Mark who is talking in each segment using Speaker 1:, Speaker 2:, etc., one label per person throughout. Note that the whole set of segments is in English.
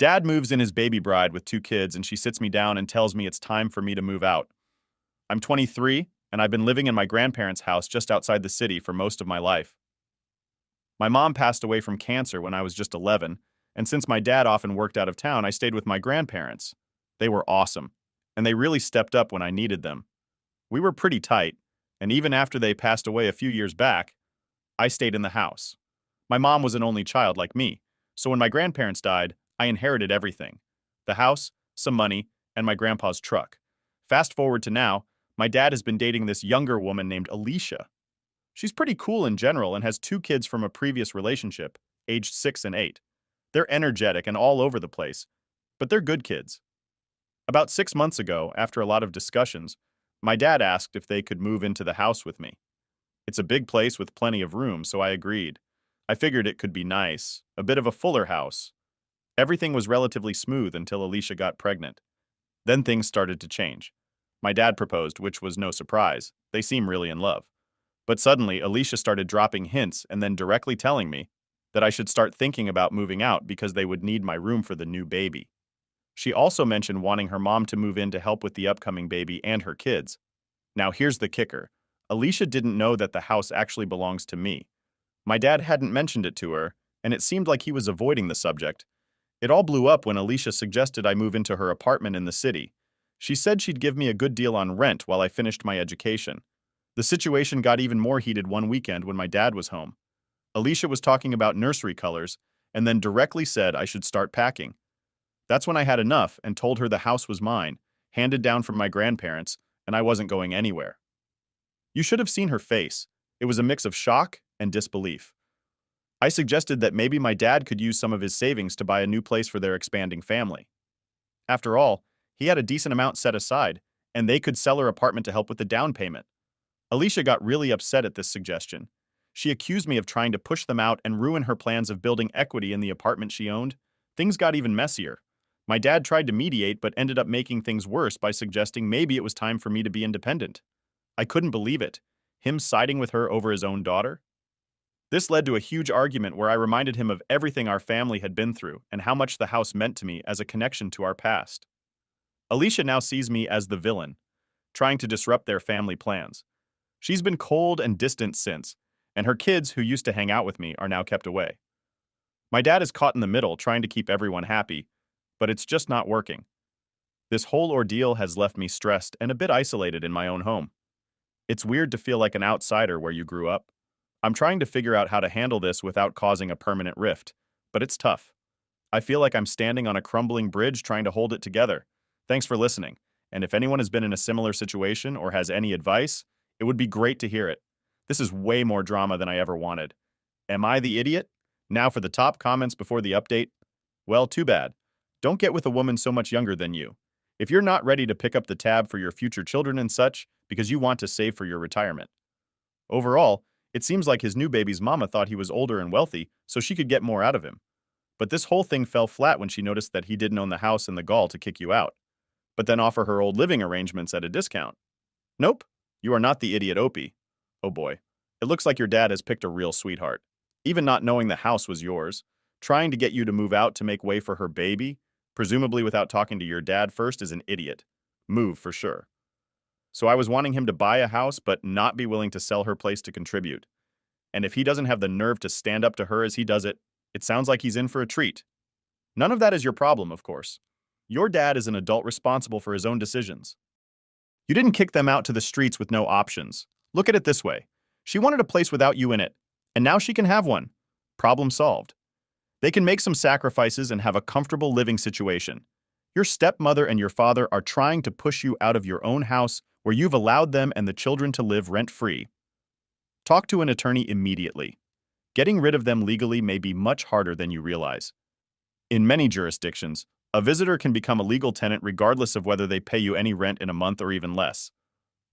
Speaker 1: Dad moves in his baby bride with two kids, and she sits me down and tells me it's time for me to move out. I'm 23, and I've been living in my grandparents' house just outside the city for most of my life. My mom passed away from cancer when I was just 11, and since my dad often worked out of town, I stayed with my grandparents. They were awesome, and they really stepped up when I needed them. We were pretty tight, and even after they passed away a few years back, I stayed in the house. My mom was an only child like me, so when my grandparents died, I inherited everything: the house, some money, and my grandpa's truck. Fast forward to now, my dad has been dating this younger woman named Alicia. She's pretty cool in general and has two kids from a previous relationship, aged 6 and 8. They're energetic and all over the place, but they're good kids. About 6 months ago, after a lot of discussions, my dad asked if they could move into the house with me. It's a big place with plenty of room, so I agreed. I figured it could be nice, a bit of a fuller house. Everything was relatively smooth until Alicia got pregnant. Then things started to change. My dad proposed, which was no surprise. They seem really in love. But suddenly, Alicia started dropping hints and then directly telling me that I should start thinking about moving out because they would need my room for the new baby. She also mentioned wanting her mom to move in to help with the upcoming baby and her kids. Now here's the kicker. Alicia didn't know that the house actually belongs to me. My dad hadn't mentioned it to her, and it seemed like he was avoiding the subject. It all blew up when Alicia suggested I move into her apartment in the city. She said she'd give me a good deal on rent while I finished my education. The situation got even more heated one weekend when my dad was home. Alicia was talking about nursery colors and then directly said I should start packing. That's when I had enough and told her the house was mine, handed down from my grandparents, and I wasn't going anywhere. You should have seen her face. It was a mix of shock and disbelief. I suggested that maybe my dad could use some of his savings to buy a new place for their expanding family. After all, he had a decent amount set aside, and they could sell her apartment to help with the down payment. Alicia got really upset at this suggestion. She accused me of trying to push them out and ruin her plans of building equity in the apartment she owned. Things got even messier. My dad tried to mediate but ended up making things worse by suggesting maybe it was time for me to be independent. I couldn't believe it. Him siding with her over his own daughter? This led to a huge argument where I reminded him of everything our family had been through and how much the house meant to me as a connection to our past. Alicia now sees me as the villain, trying to disrupt their family plans. She's been cold and distant since, and her kids, who used to hang out with me, are now kept away. My dad is caught in the middle, trying to keep everyone happy, but it's just not working. This whole ordeal has left me stressed and a bit isolated in my own home. It's weird to feel like an outsider where you grew up. I'm trying to figure out how to handle this without causing a permanent rift, but it's tough. I feel like I'm standing on a crumbling bridge trying to hold it together. Thanks for listening, and if anyone has been in a similar situation or has any advice, it would be great to hear it. This is way more drama than I ever wanted. Am I the idiot? Now for the top comments before the update. Well, too bad. Don't get with a woman so much younger than you. If you're not ready to pick up the tab for your future children and such because you want to save for your retirement. Overall, it seems like his new baby's mama thought he was older and wealthy so she could get more out of him. But this whole thing fell flat when she noticed that he didn't own the house and the gall to kick you out, but then offer her old living arrangements at a discount. Nope, you are not the idiot Opie. Oh boy, it looks like your dad has picked a real sweetheart. Even not knowing the house was yours, trying to get you to move out to make way for her baby, presumably without talking to your dad first, is an idiot. Move for sure. So I was wanting him to buy a house but not be willing to sell her place to contribute. And if he doesn't have the nerve to stand up to her as he does it, it sounds like he's in for a treat. None of that is your problem, of course. Your dad is an adult responsible for his own decisions. You didn't kick them out to the streets with no options. Look at it this way. She wanted a place without you in it, and now she can have one. Problem solved. They can make some sacrifices and have a comfortable living situation. Your stepmother and your father are trying to push you out of your own house where you've allowed them and the children to live rent-free. Talk to an attorney immediately. Getting rid of them legally may be much harder than you realize. In many jurisdictions, a visitor can become a legal tenant regardless of whether they pay you any rent in a month or even less.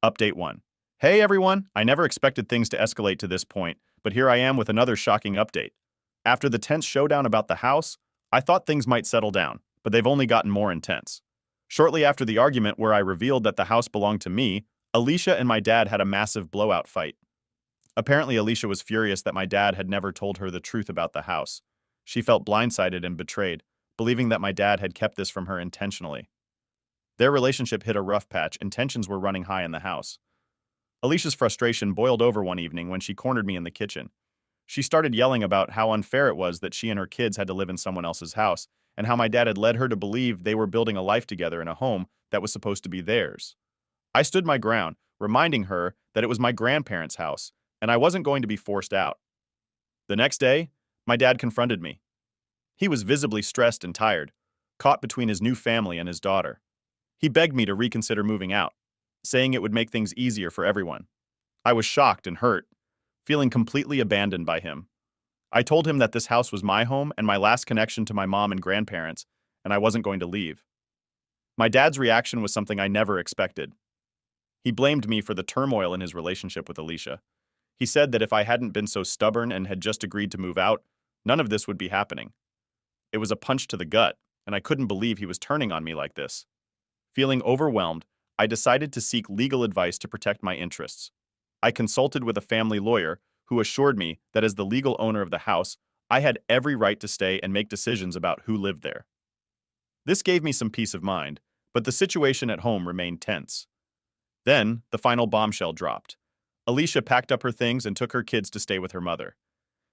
Speaker 1: Update 1. Hey everyone, I never expected things to escalate to this point, but here I am with another shocking update. After the tense showdown about the house, I thought things might settle down, but they've only gotten more intense. Shortly after the argument where I revealed that the house belonged to me, Alicia and my dad had a massive blowout fight. Apparently, Alicia was furious that my dad had never told her the truth about the house. She felt blindsided and betrayed, believing that my dad had kept this from her intentionally. Their relationship hit a rough patch and tensions were running high in the house. Alicia's frustration boiled over one evening when she cornered me in the kitchen. She started yelling about how unfair it was that she and her kids had to live in someone else's house, and how my dad had led her to believe they were building a life together in a home that was supposed to be theirs. I stood my ground, reminding her that it was my grandparents' house, and I wasn't going to be forced out. The next day, my dad confronted me. He was visibly stressed and tired, caught between his new family and his daughter. He begged me to reconsider moving out, saying it would make things easier for everyone. I was shocked and hurt, feeling completely abandoned by him. I told him that this house was my home and my last connection to my mom and grandparents, and I wasn't going to leave. My dad's reaction was something I never expected. He blamed me for the turmoil in his relationship with Alicia. He said that if I hadn't been so stubborn and had just agreed to move out, none of this would be happening. It was a punch to the gut, and I couldn't believe he was turning on me like this. Feeling overwhelmed, I decided to seek legal advice to protect my interests. I consulted with a family lawyer who assured me that as the legal owner of the house, I had every right to stay and make decisions about who lived there. This gave me some peace of mind, but the situation at home remained tense. Then, the final bombshell dropped. Alicia packed up her things and took her kids to stay with her mother.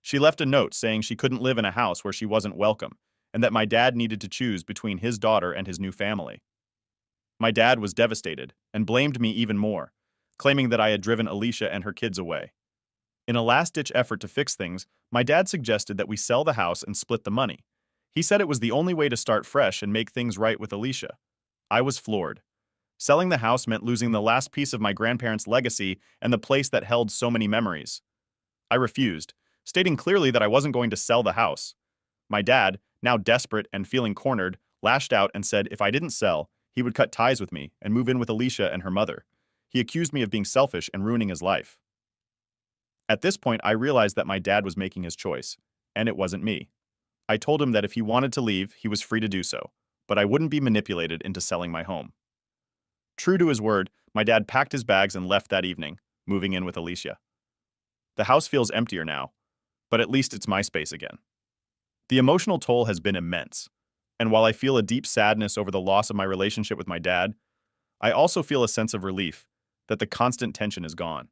Speaker 1: She left a note saying she couldn't live in a house where she wasn't welcome, and that my dad needed to choose between his daughter and his new family. My dad was devastated and blamed me even more, claiming that I had driven Alicia and her kids away. In a last-ditch effort to fix things, my dad suggested that we sell the house and split the money. He said it was the only way to start fresh and make things right with Alicia. I was floored. Selling the house meant losing the last piece of my grandparents' legacy and the place that held so many memories. I refused, stating clearly that I wasn't going to sell the house. My dad, now desperate and feeling cornered, lashed out and said if I didn't sell, he would cut ties with me and move in with Alicia and her mother. He accused me of being selfish and ruining his life. At this point, I realized that my dad was making his choice, and it wasn't me. I told him that if he wanted to leave, he was free to do so, but I wouldn't be manipulated into selling my home. True to his word, my dad packed his bags and left that evening, moving in with Alicia. The house feels emptier now, but at least it's my space again. The emotional toll has been immense, and while I feel a deep sadness over the loss of my relationship with my dad, I also feel a sense of relief that the constant tension is gone.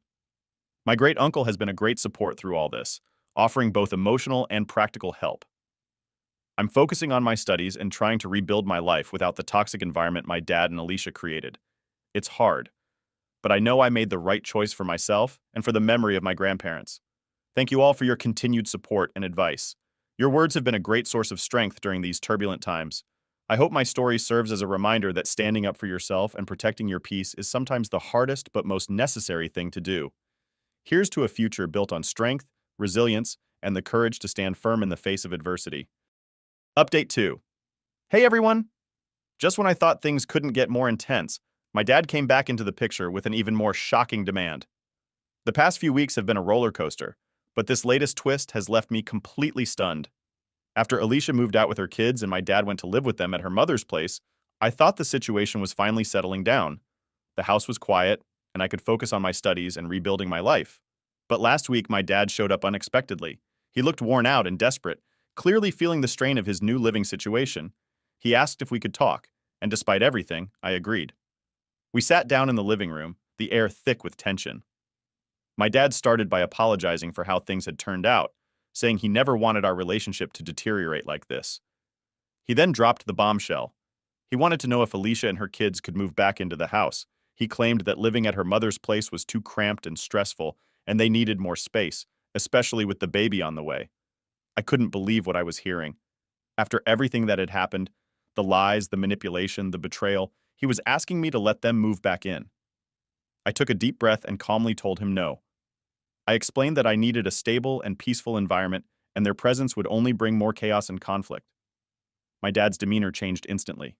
Speaker 1: My great uncle has been a great support through all this, offering both emotional and practical help. I'm focusing on my studies and trying to rebuild my life without the toxic environment my dad and Alicia created. It's hard, but I know I made the right choice for myself and for the memory of my grandparents. Thank you all for your continued support and advice. Your words have been a great source of strength during these turbulent times. I hope my story serves as a reminder that standing up for yourself and protecting your peace is sometimes the hardest but most necessary thing to do. Here's to a future built on strength, resilience, and the courage to stand firm in the face of adversity. Update 2. Hey everyone! Just when I thought things couldn't get more intense, my dad came back into the picture with an even more shocking demand. The past few weeks have been a roller coaster, but this latest twist has left me completely stunned. After Alicia moved out with her kids and my dad went to live with them at her mother's place, I thought the situation was finally settling down. The house was quiet, and I could focus on my studies and rebuilding my life. But last week, my dad showed up unexpectedly. He looked worn out and desperate, clearly feeling the strain of his new living situation. He asked if we could talk, and despite everything, I agreed. We sat down in the living room, the air thick with tension. My dad started by apologizing for how things had turned out, saying he never wanted our relationship to deteriorate like this. He then dropped the bombshell. He wanted to know if Alicia and her kids could move back into the house. He claimed that living at her mother's place was too cramped and stressful, and they needed more space, especially with the baby on the way. I couldn't believe what I was hearing. After everything that had happened, the lies, the manipulation, the betrayal, he was asking me to let them move back in. I took a deep breath and calmly told him no. I explained that I needed a stable and peaceful environment, and their presence would only bring more chaos and conflict. My dad's demeanor changed instantly.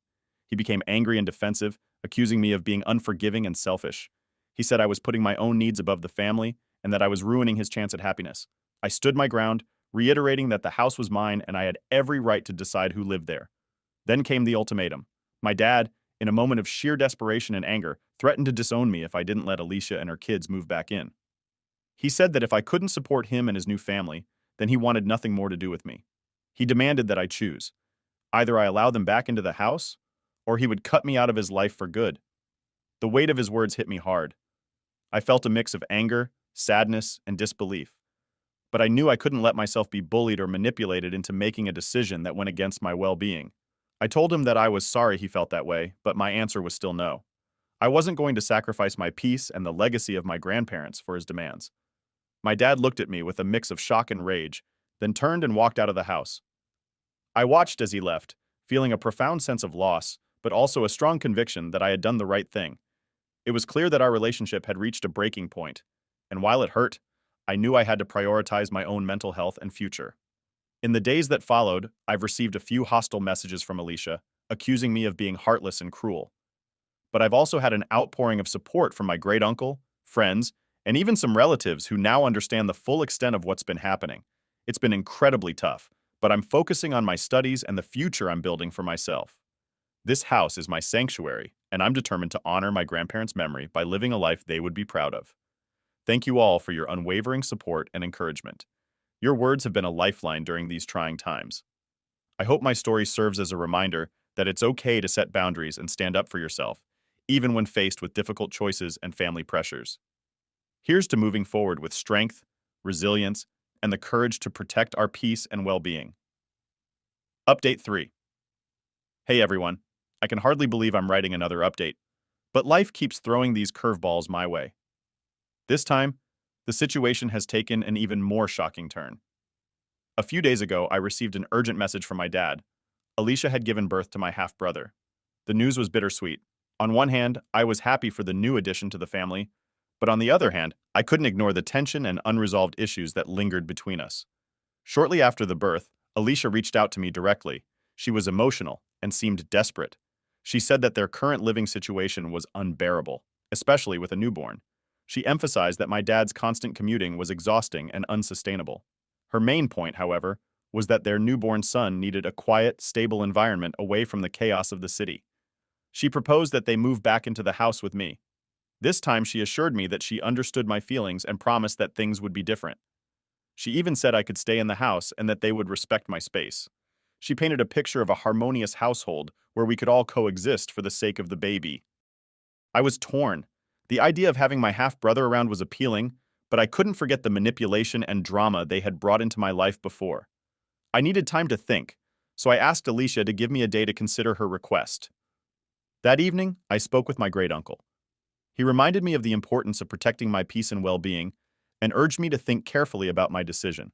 Speaker 1: He became angry and defensive, accusing me of being unforgiving and selfish. He said I was putting my own needs above the family and that I was ruining his chance at happiness. I stood my ground, reiterating that the house was mine and I had every right to decide who lived there. Then came the ultimatum. My dad, in a moment of sheer desperation and anger, threatened to disown me if I didn't let Alicia and her kids move back in. He said that if I couldn't support him and his new family, then he wanted nothing more to do with me. He demanded that I choose. Either I allow them back into the house, or he would cut me out of his life for good. The weight of his words hit me hard. I felt a mix of anger, sadness, and disbelief. But I knew I couldn't let myself be bullied or manipulated into making a decision that went against my well-being. I told him that I was sorry he felt that way, but my answer was still no. I wasn't going to sacrifice my peace and the legacy of my grandparents for his demands. My dad looked at me with a mix of shock and rage, then turned and walked out of the house. I watched as he left, feeling a profound sense of loss, but also a strong conviction that I had done the right thing. It was clear that our relationship had reached a breaking point, and while it hurt, I knew I had to prioritize my own mental health and future. In the days that followed, I've received a few hostile messages from Alicia, accusing me of being heartless and cruel. But I've also had an outpouring of support from my great uncle, friends, and even some relatives who now understand the full extent of what's been happening. It's been incredibly tough, but I'm focusing on my studies and the future I'm building for myself. This house is my sanctuary, and I'm determined to honor my grandparents' memory by living a life they would be proud of. Thank you all for your unwavering support and encouragement. Your words have been a lifeline during these trying times. I hope my story serves as a reminder that it's okay to set boundaries and stand up for yourself, even when faced with difficult choices and family pressures. Here's to moving forward with strength, resilience, and the courage to protect our peace and well-being. Update 3. Hey everyone, I can hardly believe I'm writing another update, but life keeps throwing these curveballs my way. This time, the situation has taken an even more shocking turn. A few days ago, I received an urgent message from my dad. Alicia had given birth to my half-brother. The news was bittersweet. On one hand, I was happy for the new addition to the family, but on the other hand, I couldn't ignore the tension and unresolved issues that lingered between us. Shortly after the birth, Alicia reached out to me directly. She was emotional and seemed desperate. She said that their current living situation was unbearable, especially with a newborn. She emphasized that my dad's constant commuting was exhausting and unsustainable. Her main point, however, was that their newborn son needed a quiet, stable environment away from the chaos of the city. She proposed that they move back into the house with me. This time she assured me that she understood my feelings and promised that things would be different. She even said I could stay in the house and that they would respect my space. She painted a picture of a harmonious household where we could all coexist for the sake of the baby. I was torn. The idea of having my half-brother around was appealing, but I couldn't forget the manipulation and drama they had brought into my life before. I needed time to think, so I asked Alicia to give me a day to consider her request. That evening, I spoke with my great-uncle. He reminded me of the importance of protecting my peace and well-being and urged me to think carefully about my decision.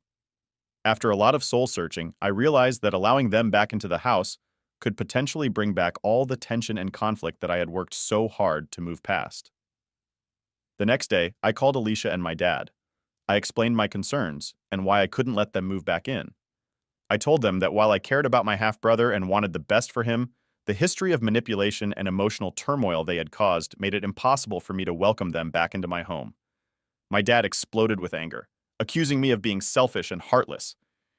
Speaker 1: After a lot of soul-searching, I realized that allowing them back into the house could potentially bring back all the tension and conflict that I had worked so hard to move past. The next day, I called Alicia and my dad. I explained my concerns and why I couldn't let them move back in. I told them that while I cared about my half-brother and wanted the best for him, the history of manipulation and emotional turmoil they had caused made it impossible for me to welcome them back into my home. My dad exploded with anger, accusing me of being selfish and heartless.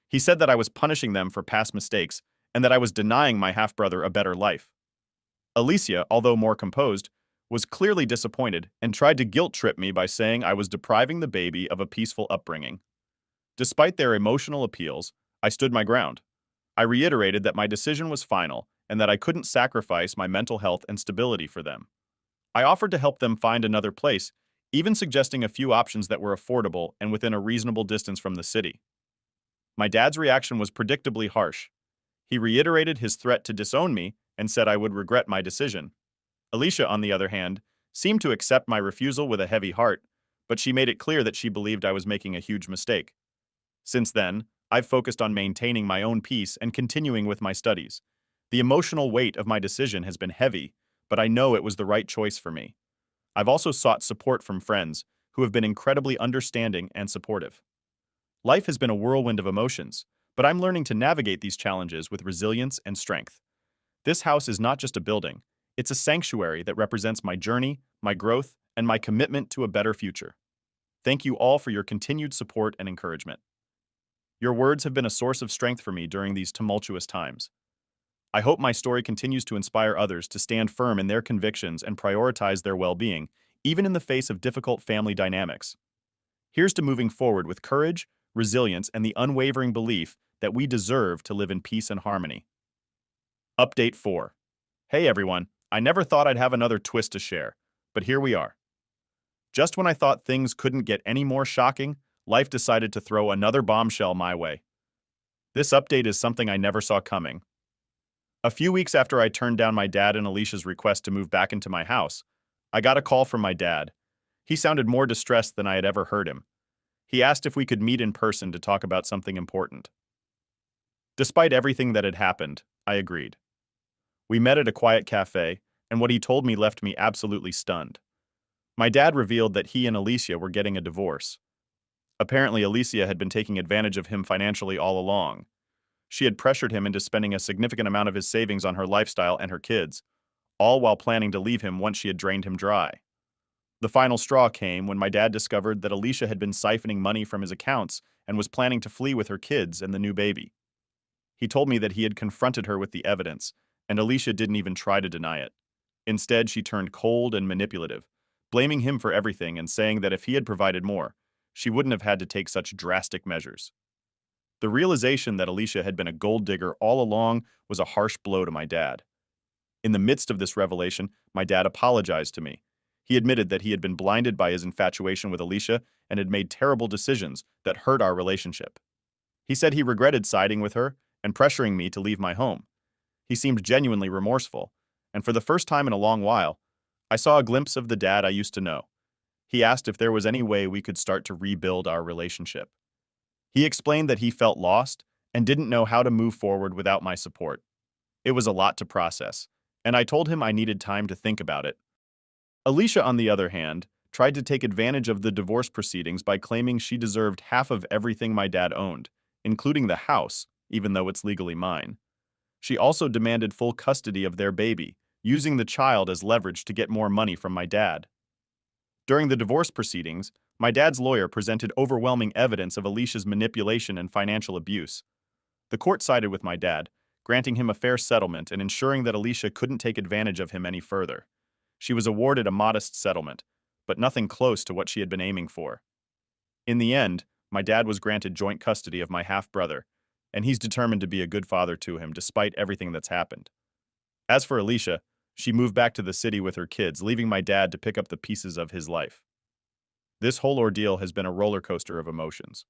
Speaker 1: He said that I was punishing them for past mistakes and that I was denying my half-brother a better life. Alicia, although more composed, was clearly disappointed and tried to guilt-trip me by saying I was depriving the baby of a peaceful upbringing. Despite their emotional appeals, I stood my ground. I reiterated that my decision was final and that I couldn't sacrifice my mental health and stability for them. I offered to help them find another place, even suggesting a few options that were affordable and within a reasonable distance from the city. My dad's reaction was predictably harsh. He reiterated his threat to disown me and said I would regret my decision. Alicia, on the other hand, seemed to accept my refusal with a heavy heart, but she made it clear that she believed I was making a huge mistake. Since then, I've focused on maintaining my own peace and continuing with my studies. The emotional weight of my decision has been heavy, but I know it was the right choice for me. I've also sought support from friends who have been incredibly understanding and supportive. Life has been a whirlwind of emotions, but I'm learning to navigate these challenges with resilience and strength. This house is not just a building, it's a sanctuary that represents my journey, my growth, and my commitment to a better future. Thank you all for your continued support and encouragement. Your words have been a source of strength for me during these tumultuous times. I hope my story continues to inspire others to stand firm in their convictions and prioritize their well-being, even in the face of difficult family dynamics. Here's to moving forward with courage, resilience, and the unwavering belief that we deserve to live in peace and harmony. Update 4. Hey everyone, I never thought I'd have another twist to share, but here we are. Just when I thought things couldn't get any more shocking, life decided to throw another bombshell my way. This update is something I never saw coming. A few weeks after I turned down my dad and Alicia's request to move back into my house, I got a call from my dad. He sounded more distressed than I had ever heard him. He asked if we could meet in person to talk about something important. Despite everything that had happened, I agreed. We met at a quiet cafe, and what he told me left me absolutely stunned. My dad revealed that he and Alicia were getting a divorce. Apparently, Alicia had been taking advantage of him financially all along. She had pressured him into spending a significant amount of his savings on her lifestyle and her kids, all while planning to leave him once she had drained him dry. The final straw came when my dad discovered that Alicia had been siphoning money from his accounts and was planning to flee with her kids and the new baby. He told me that he had confronted her with the evidence, and Alicia didn't even try to deny it. Instead, she turned cold and manipulative, blaming him for everything and saying that if he had provided more, she wouldn't have had to take such drastic measures. The realization that Alicia had been a gold digger all along was a harsh blow to my dad. In the midst of this revelation, my dad apologized to me. He admitted that he had been blinded by his infatuation with Alicia and had made terrible decisions that hurt our relationship. He said he regretted siding with her and pressuring me to leave my home. He seemed genuinely remorseful, and for the first time in a long while, I saw a glimpse of the dad I used to know. He asked if there was any way we could start to rebuild our relationship. He explained that he felt lost and didn't know how to move forward without my support. It was a lot to process, and I told him I needed time to think about it. Alicia, on the other hand, tried to take advantage of the divorce proceedings by claiming she deserved half of everything my dad owned, including the house, even though it's legally mine. She also demanded full custody of their baby, using the child as leverage to get more money from my dad. During the divorce proceedings, my dad's lawyer presented overwhelming evidence of Alicia's manipulation and financial abuse. The court sided with my dad, granting him a fair settlement and ensuring that Alicia couldn't take advantage of him any further. She was awarded a modest settlement, but nothing close to what she had been aiming for. In the end, my dad was granted joint custody of my half-brother, and he's determined to be a good father to him despite everything that's happened. As for Alicia, she moved back to the city with her kids, leaving my dad to pick up the pieces of his life. This whole ordeal has been a roller coaster of emotions.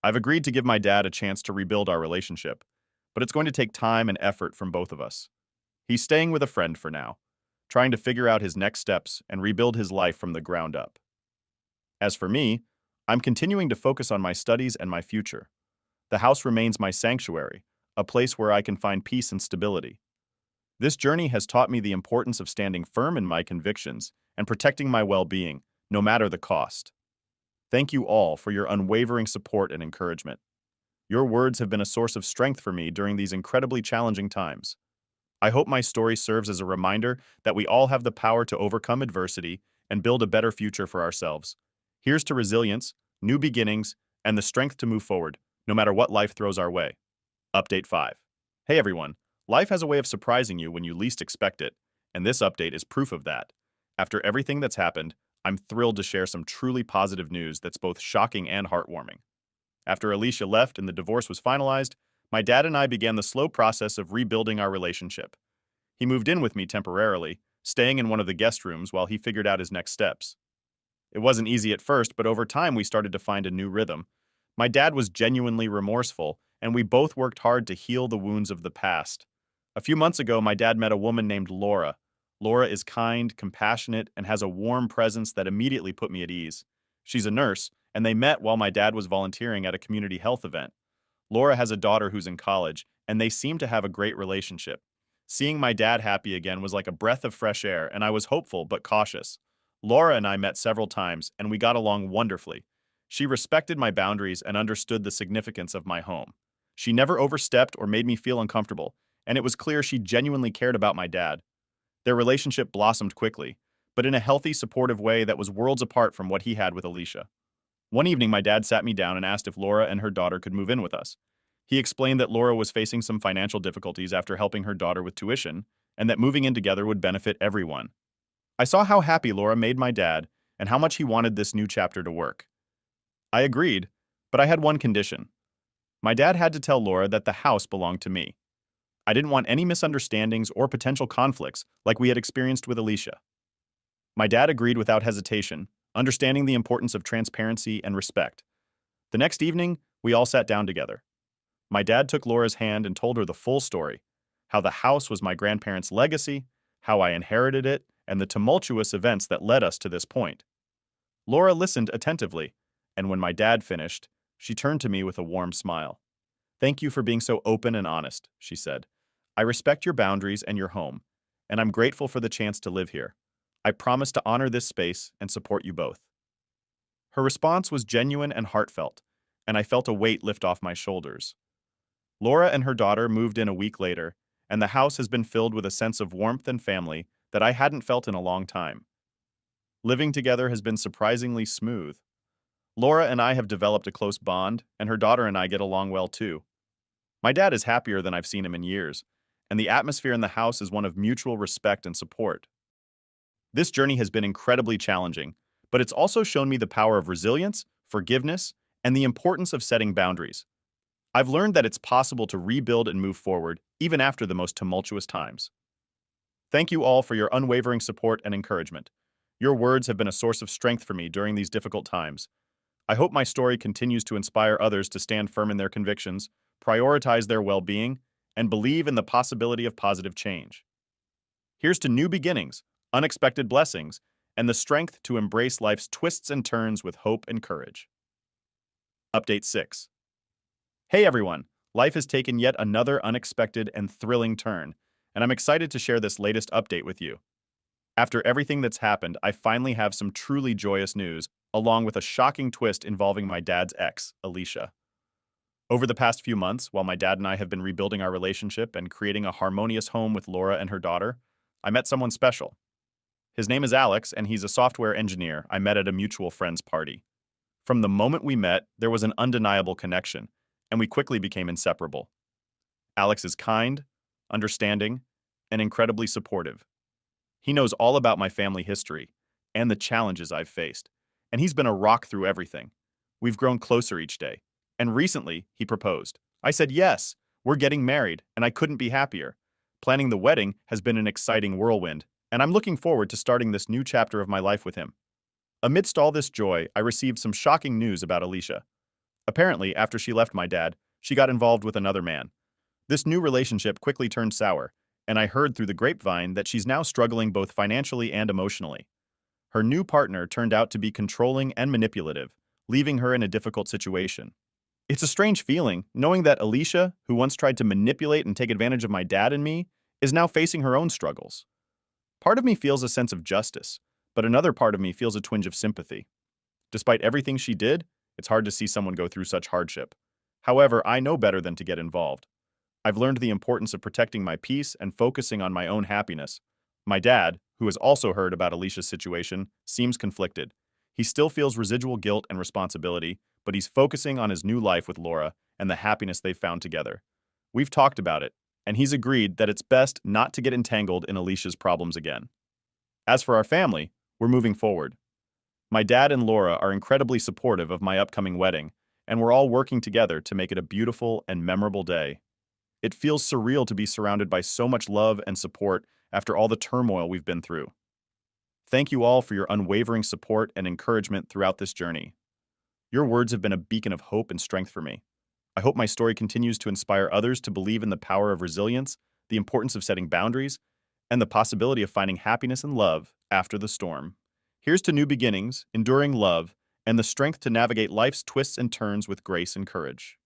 Speaker 1: I've agreed to give my dad a chance to rebuild our relationship, but it's going to take time and effort from both of us. He's staying with a friend for now, trying to figure out his next steps and rebuild his life from the ground up. As for me, I'm continuing to focus on my studies and my future. The house remains my sanctuary, a place where I can find peace and stability. This journey has taught me the importance of standing firm in my convictions and protecting my well-being, no matter the cost. Thank you all for your unwavering support and encouragement. Your words have been a source of strength for me during these incredibly challenging times. I hope my story serves as a reminder that we all have the power to overcome adversity and build a better future for ourselves. Here's to resilience, new beginnings, and the strength to move forward, no matter what life throws our way. Update 5. Hey everyone, life has a way of surprising you when you least expect it, and this update is proof of that. After everything that's happened, I'm thrilled to share some truly positive news that's both shocking and heartwarming. After Alicia left and the divorce was finalized, my dad and I began the slow process of rebuilding our relationship. He moved in with me temporarily, staying in one of the guest rooms while he figured out his next steps. It wasn't easy at first, but over time we started to find a new rhythm. My dad was genuinely remorseful, and we both worked hard to heal the wounds of the past. A few months ago, my dad met a woman named Laura. Laura is kind, compassionate, and has a warm presence that immediately put me at ease. She's a nurse, and they met while my dad was volunteering at a community health event. Laura has a daughter who's in college, and they seem to have a great relationship. Seeing my dad happy again was like a breath of fresh air, and I was hopeful but cautious. Laura and I met several times, and we got along wonderfully. She respected my boundaries and understood the significance of my home. She never overstepped or made me feel uncomfortable, and it was clear she genuinely cared about my dad. Their relationship blossomed quickly, but in a healthy, supportive way that was worlds apart from what he had with Alicia. One evening, my dad sat me down and asked if Laura and her daughter could move in with us. He explained that Laura was facing some financial difficulties after helping her daughter with tuition, and that moving in together would benefit everyone. I saw how happy Laura made my dad and how much he wanted this new chapter to work. I agreed, but I had one condition. My dad had to tell Laura that the house belonged to me. I didn't want any misunderstandings or potential conflicts like we had experienced with Alicia. My dad agreed without hesitation, understanding the importance of transparency and respect. The next evening, we all sat down together. My dad took Laura's hand and told her the full story, how the house was my grandparents' legacy, how I inherited it, and the tumultuous events that led us to this point. Laura listened attentively, and when my dad finished, she turned to me with a warm smile. "Thank you for being so open and honest," she said. "I respect your boundaries and your home, and I'm grateful for the chance to live here. I promise to honor this space and support you both." Her response was genuine and heartfelt, and I felt a weight lift off my shoulders. Laura and her daughter moved in a week later, and the house has been filled with a sense of warmth and family that I hadn't felt in a long time. Living together has been surprisingly smooth. Laura and I have developed a close bond, and her daughter and I get along well too. My dad is happier than I've seen him in years, and the atmosphere in the house is one of mutual respect and support. This journey has been incredibly challenging, but it's also shown me the power of resilience, forgiveness, and the importance of setting boundaries. I've learned that it's possible to rebuild and move forward, even after the most tumultuous times. Thank you all for your unwavering support and encouragement. Your words have been a source of strength for me during these difficult times. I hope my story continues to inspire others to stand firm in their convictions, prioritize their well-being, and believe in the possibility of positive change. Here's to new beginnings, unexpected blessings, and the strength to embrace life's twists and turns with hope and courage. Update 6. Hey everyone, life has taken yet another unexpected and thrilling turn, and I'm excited to share this latest update with you. After everything that's happened, I finally have some truly joyous news, along with a shocking twist involving my dad's ex, Alicia. Over the past few months, while my dad and I have been rebuilding our relationship and creating a harmonious home with Laura and her daughter, I met someone special. His name is Alex, and he's a software engineer I met at a mutual friend's party. From the moment we met, there was an undeniable connection, and we quickly became inseparable. Alex is kind, understanding, and incredibly supportive. He knows all about my family history and the challenges I've faced, and he's been a rock through everything. We've grown closer each day, and recently he proposed. I said yes, we're getting married, and I couldn't be happier. Planning the wedding has been an exciting whirlwind, and I'm looking forward to starting this new chapter of my life with him. Amidst all this joy, I received some shocking news about Alicia. Apparently, after she left my dad, she got involved with another man. This new relationship quickly turned sour, and I heard through the grapevine that she's now struggling both financially and emotionally. Her new partner turned out to be controlling and manipulative, leaving her in a difficult situation. It's a strange feeling, knowing that Alicia, who once tried to manipulate and take advantage of my dad and me, is now facing her own struggles. Part of me feels a sense of justice, but another part of me feels a twinge of sympathy. Despite everything she did, it's hard to see someone go through such hardship. However, I know better than to get involved. I've learned the importance of protecting my peace and focusing on my own happiness. My dad, who has also heard about Alicia's situation, seems conflicted. He still feels residual guilt and responsibility, but he's focusing on his new life with Laura and the happiness they've found together. We've talked about it, and he's agreed that it's best not to get entangled in Alicia's problems again. As for our family, we're moving forward. My dad and Laura are incredibly supportive of my upcoming wedding, and we're all working together to make it a beautiful and memorable day. It feels surreal to be surrounded by so much love and support after all the turmoil we've been through. Thank you all for your unwavering support and encouragement throughout this journey. Your words have been a beacon of hope and strength for me. I hope my story continues to inspire others to believe in the power of resilience, the importance of setting boundaries, and the possibility of finding happiness and love after the storm. Here's to new beginnings, enduring love, and the strength to navigate life's twists and turns with grace and courage.